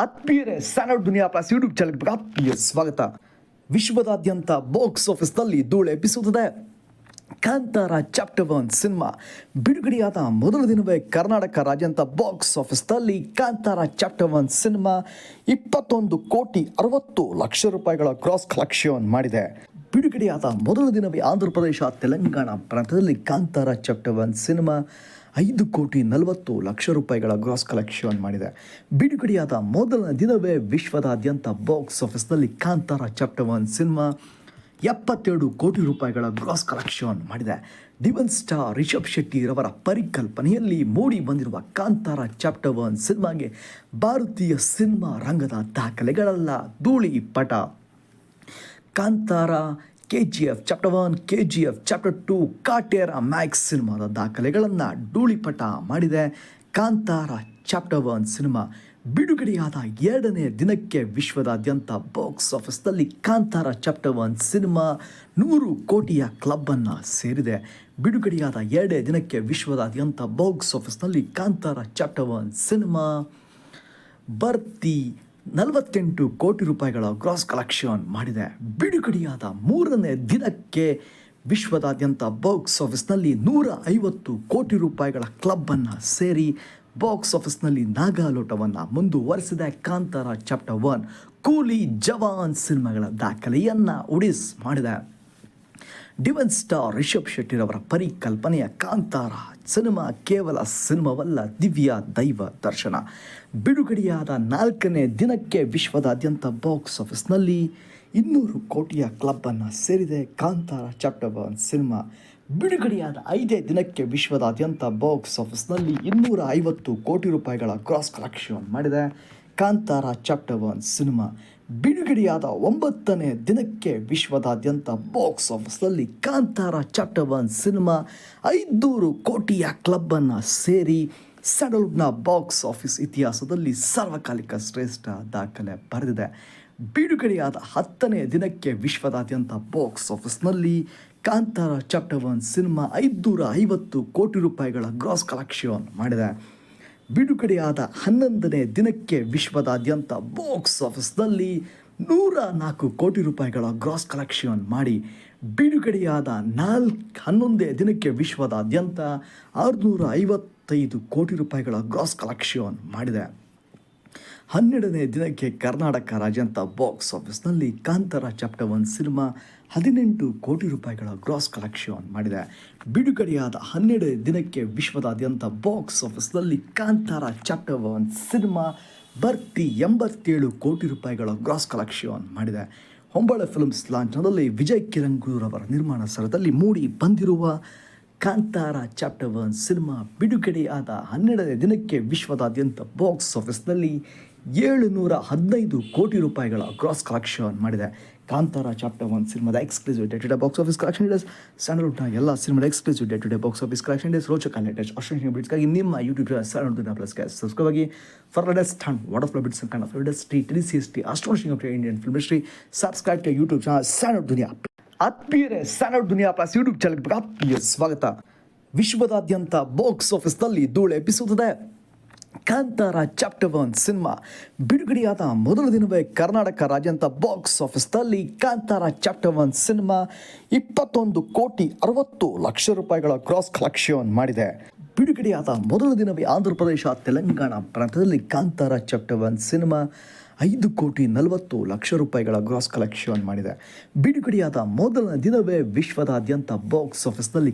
ಆತ್ಮೀಯರೇ, ಸ್ಟ್ಯಾಂಡರ್ಡ್ ದುನಿಯಾ plus YouTube ಚಾನಲ್ಗೆ ಆತ್ಮೀಯ ಸ್ವಾಗತ. ವಿಶ್ವದಾದ್ಯಂತ ಬಾಕ್ಸ್ ಆಫೀಸ್ನಲ್ಲಿ ಧೂಳು ಎಬ್ಬಿಸುತ್ತದೆ. ಕಾಂತಾರ ಚಾಪ್ಟರ್ 1 ಸಿನಿಮಾ ಬಿಡುಗಡೆಯಾದ ಮೊದಲ ದಿನವೇ ಕರ್ನಾಟಕ ರಾಜ್ಯಾದ್ಯಂತ ಬಾಕ್ಸ್ ಆಫೀಸ್ನಲ್ಲಿ ಕಾಂತಾರ ಚಾಪ್ಟರ್ 1 ಸಿನಿಮಾ 21,60,00,000 ರೂಪಾಯಿಗಳ ಗ್ರಾಸ್ ಕಲೆಕ್ಷನ್ ಮಾಡಿದೆ. ಬಿಡುಗಡೆಯಾದ ಮೊದಲ ದಿನವೇ ಆಂಧ್ರ ಪ್ರದೇಶ, ತೆಲಂಗಾಣ ಪ್ರಾಂತ್ಯದಲ್ಲಿ ಕಾಂತಾರ ಚಾಪ್ಟರ್ 1 ಸಿನಿಮಾ 5,40,00,000 ರೂಪಾಯಿಗಳ ಗ್ರಾಸ್ ಕಲೆಕ್ಷನ್ ಮಾಡಿದೆ. ಬಿಡುಗಡೆಯಾದ ಮೊದಲ ದಿನವೇ ವಿಶ್ವದಾದ್ಯಂತ ಬಾಕ್ಸ್ ಆಫೀಸ್ನಲ್ಲಿ ಕಾಂತಾರ ಚಾಪ್ಟರ್ 1 ಸಿನಿಮಾ 72 ಕೋಟಿ ರೂಪಾಯಿಗಳ ಗ್ರಾಸ್ ಕಲೆಕ್ಷನ್ ಮಾಡಿದೆ. ಡಿವನ್ ಸ್ಟಾರ್ ರಿಷಬ್ ಶೆಟ್ಟಿರವರ ಪರಿಕಲ್ಪನೆಯಲ್ಲಿ ಮೂಡಿ ಬಂದಿರುವ ಕಾಂತಾರ ಚಾಪ್ಟರ್ 1 ಸಿನಿಮಾಗೆ ಭಾರತೀಯ ಸಿನಿಮಾ ರಂಗದ ದಾಖಲೆಗಳೆಲ್ಲ ಧೂಳಿ ಪಟ. Kantara, KGF chapter 1, KGF chapter 2, Kaatera Max ಸಿನಿಮಾದ ದಾಖಲೆಗಳನ್ನು ಧೂಳಿಪಟ ಮಾಡಿದೆ. ಕಾಂತಾರ ಚಾಪ್ಟರ್ 1 ಸಿನಿಮಾ ಬಿಡುಗಡೆಯಾದ 2ನೇ ದಿನಕ್ಕೆ ವಿಶ್ವದಾದ್ಯಂತ ಬಾಕ್ಸ್ ಆಫೀಸ್ನಲ್ಲಿ ಕಾಂತಾರ ಚಾಪ್ಟರ್ 1 ಸಿನಿಮಾ 100 ಕೋಟಿಯ ಕ್ಲಬ್ಬನ್ನು ಸೇರಿದೆ. ಬಿಡುಗಡೆಯಾದ 2ನೇ ದಿನಕ್ಕೆ ವಿಶ್ವದಾದ್ಯಂತ ಬಾಕ್ಸ್ ಆಫೀಸ್ನಲ್ಲಿ ಕಾಂತಾರ ಚಾಪ್ಟರ್ 1 ಸಿನಿಮಾ ಬರ್ತಿ 48 ಕೋಟಿ ರೂಪಾಯಿಗಳ ಗ್ರಾಸ್ ಕಲೆಕ್ಷನ್ ಮಾಡಿದೆ. ಬಿಡುಗಡೆಯಾದ 3ನೇ ದಿನಕ್ಕೆ ವಿಶ್ವದಾದ್ಯಂತ ಬಾಕ್ಸ್ ಆಫೀಸ್ನಲ್ಲಿ 150 ಕೋಟಿ ರೂಪಾಯಿಗಳ ಕ್ಲಬ್ಬನ್ನು ಸೇರಿ ಬಾಕ್ಸ್ ಆಫೀಸ್ನಲ್ಲಿ ನಾಗಾಲೋಟವನ್ನು ಮುಂದುವರೆಸಿದೆ. ಕಾಂತಾರ ಚಾಪ್ಟರ್ 1 ಕೂಲಿ, ಜವಾನ್ ಸಿನಿಮಾಗಳ ದಾಖಲೆಯನ್ನು ಉಡಿಸ್ ಮಾಡಿದೆ. ಡಿವನ್ ಸ್ಟಾರ್ ರಿಷಬ್ ಶೆಟ್ಟಿರವರ ಪರಿಕಲ್ಪನೆಯ ಕಾಂತಾರ ಸಿನಿಮಾ ಕೇವಲ ಸಿನಿಮಾವಲ್ಲ, ದಿವ್ಯ ದೈವ ದರ್ಶನ. ಬಿಡುಗಡೆಯಾದ 4ನೇ ದಿನಕ್ಕೆ ವಿಶ್ವದಾದ್ಯಂತ ಬಾಕ್ಸ್ ಆಫೀಸ್ನಲ್ಲಿ 200 ಕೋಟಿಯ ಕ್ಲಬ್ಬನ್ನು ಸೇರಿದೆ. ಕಾಂತಾರ ಚಾಪ್ಟರ್ 1 ಸಿನಿಮಾ ಬಿಡುಗಡೆಯಾದ 5ನೇ ದಿನಕ್ಕೆ ವಿಶ್ವದಾದ್ಯಂತ ಬಾಕ್ಸ್ ಆಫೀಸ್ನಲ್ಲಿ 250 ಕೋಟಿ ರೂಪಾಯಿಗಳ ಗ್ರಾಸ್ ಕಲೆಕ್ಷನ್ ಮಾಡಿದೆ. ಕಾಂತಾರ ಚಾಪ್ಟರ್ 1 ಸಿನಿಮಾ ಬಿಡುಗಡೆಯಾದ 9ನೇ ದಿನಕ್ಕೆ ವಿಶ್ವದಾದ್ಯಂತ ಬಾಕ್ಸ್ ಆಫೀಸ್ನಲ್ಲಿ ಕಾಂತಾರ ಚಾಪ್ಟರ್ 1 ಸಿನಿಮಾ 500 ಕೋಟಿಯ ಕ್ಲಬ್ಬನ್ನು ಸೇರಿ ಸ್ಯಾಂಡಲ್ವುಡ್ನ ಬಾಕ್ಸ್ ಆಫೀಸ್ ಇತಿಹಾಸದಲ್ಲಿ ಸಾರ್ವಕಾಲಿಕ ಶ್ರೇಷ್ಠ ದಾಖಲೆ ಬರೆದಿದೆ. ಬಿಡುಗಡೆಯಾದ 10ನೇ ದಿನಕ್ಕೆ ವಿಶ್ವದಾದ್ಯಂತ ಬಾಕ್ಸ್ ಆಫೀಸ್ನಲ್ಲಿ ಕಾಂತಾರ ಚಾಪ್ಟರ್ 1 ಸಿನಿಮಾ 550 ಕೋಟಿ ರೂಪಾಯಿಗಳ ಗ್ರಾಸ್ ಕಲೆಕ್ಷನ್ ಮಾಡಿದೆ. ಬಿಡುಗಡೆಯಾದ 11ನೇ ದಿನಕ್ಕೆ ವಿಶ್ವದಾದ್ಯಂತ ಬಾಕ್ಸ್ ಆಫೀಸ್ನಲ್ಲಿ 104 ಕೋಟಿ ರೂಪಾಯಿಗಳ ಗ್ರಾಸ್ ಕಲೆಕ್ಷನ್ ಮಾಡಿ ಬಿಡುಗಡೆಯಾದ 11ನೇ ದಿನಕ್ಕೆ ವಿಶ್ವದಾದ್ಯಂತ 655 ಕೋಟಿ ರೂಪಾಯಿಗಳ ಗ್ರಾಸ್ ಕಲೆಕ್ಷನ್ ಮಾಡಿದೆ. 12ನೇ ದಿನಕ್ಕೆ ಕರ್ನಾಟಕ ರಾಜ್ಯಾದ್ಯಂತ ಬಾಕ್ಸ್ ಆಫೀಸ್ನಲ್ಲಿ ಕಾಂತಾರ ಚಾಪ್ಟರ್ 1 ಸಿನಿಮಾ 18 ಕೋಟಿ ರೂಪಾಯಿಗಳ ಗ್ರಾಸ್ ಕಲೆಕ್ಷನ್ ಮಾಡಿದೆ. ಬಿಡುಗಡೆಯಾದ 12ನೇ ದಿನಕ್ಕೆ ವಿಶ್ವದಾದ್ಯಂತ ಬಾಕ್ಸ್ ಆಫೀಸ್ನಲ್ಲಿ ಕಾಂತಾರ ಚಾಪ್ಟರ್ 1 ಸಿನಿಮಾ ಬರ್ತಿ 87 ಕೋಟಿ ರೂಪಾಯಿಗಳ ಗ್ರಾಸ್ ಕಲೆಕ್ಷನ್ ಮಾಡಿದೆ. ಹೊಂಬಾಳೆ ಫಿಲ್ಮ್ಸ್ ಲಾಂಛನದಲ್ಲಿ ವಿಜಯ್ ಕಿರಂಗೂರ್ ಅವರ ನಿರ್ಮಾಣ ಸ್ಥಳದಲ್ಲಿ ಮೂಡಿ ಬಂದಿರುವ ಕಾಂತಾರ ಚಾಪ್ಟರ್ 1 ಸಿನಿಮಾ ಬಿಡುಗಡೆಯಾದ 12ನೇ ದಿನಕ್ಕೆ ವಿಶ್ವದಾದ್ಯಂತ ಬಾಕ್ಸ್ ಆಫೀಸ್ನಲ್ಲಿ 715 ಕೋಟಿ ರೂಪಾಯಿಗಳ ಗ್ರಾಸ್ ಕಲೆಕ್ಷನ್ ಮಾಡಿದೆ. ಕಾಂತಾರ ಚಾಪ್ಟರ್ 1 ಸಿನಿಮಾದ exclusive day to day box office collection days, ಸ್ಟ್ಯಾಂಡರ್ಡ್ನ ಎಲ್ಲ ಸಿನಿಮಾದ exclusive day to day box office collection days, ರೋಚಕ ಲೇಟೆಸ್ಟ್ ಆಸ್ಟ್ರೇಲಿಯನ್ ಬಿಟ್ಸ್ಗಾಗಿ ನಿಮ್ಮ ಯೂಟ್ಯೂಬ್ ಚಾನಲ್ ಸ್ಟ್ಯಾಂಡರ್ಡ್ ಪ್ಲಸ್ಗೆ ಸಬ್ಸ್ಕ್ರೈಬ್ ಆಗಿ. For latest and water flow bits and kind of industry, TDCST, Australian of Indian film industry, subscribe to YouTube channel standard Duniya. ಆತ್ಮೀಯರೇ, standard ದುನಿಯಾ plus YouTube ಚಾನಲ್ಗೆ ಆತ್ಮೀಯ ಸ್ವಾಗತ. ವಿಶ್ವದಾದ್ಯಂತ ಬಾಕ್ಸ್ ಆಫೀಸ್ನಲ್ಲಿ ಧೂಳು ಎಬ್ಬಿಸುತ್ತದೆ. ಕಾಂತಾರ ಚಾಪ್ಟರ್ 1 ಸಿನಿಮಾ ಬಿಡುಗಡೆಯಾದ ಮೊದಲ ದಿನವೇ ಕರ್ನಾಟಕ ರಾಜ್ಯಾದ್ಯಂತ ಬಾಕ್ಸ್ ಆಫೀಸ್ನಲ್ಲಿ ಕಾಂತಾರ ಚಾಪ್ಟರ್ 1 ಸಿನಿಮಾ 21,60,00,000 ರೂಪಾಯಿಗಳ ಗ್ರಾಸ್ ಕಲೆಕ್ಷನ್ ಮಾಡಿದೆ. ಬಿಡುಗಡೆಯಾದ ಮೊದಲ ದಿನವೇ ಆಂಧ್ರ ಪ್ರದೇಶ, ತೆಲಂಗಾಣ ಪ್ರಾಂತ್ಯದಲ್ಲಿ ಕಾಂತಾರ ಚಾಪ್ಟರ್ 1 ಸಿನಿಮಾ 5,40,00,000 ರೂಪಾಯಿಗಳ ಗ್ರಾಸ್ ಕಲೆಕ್ಷನ್ ಮಾಡಿದೆ. ಬಿಡುಗಡೆಯಾದ ಮೊದಲ ದಿನವೇ ವಿಶ್ವದಾದ್ಯಂತ ಬಾಕ್ಸ್ ಆಫೀಸ್ನಲ್ಲಿ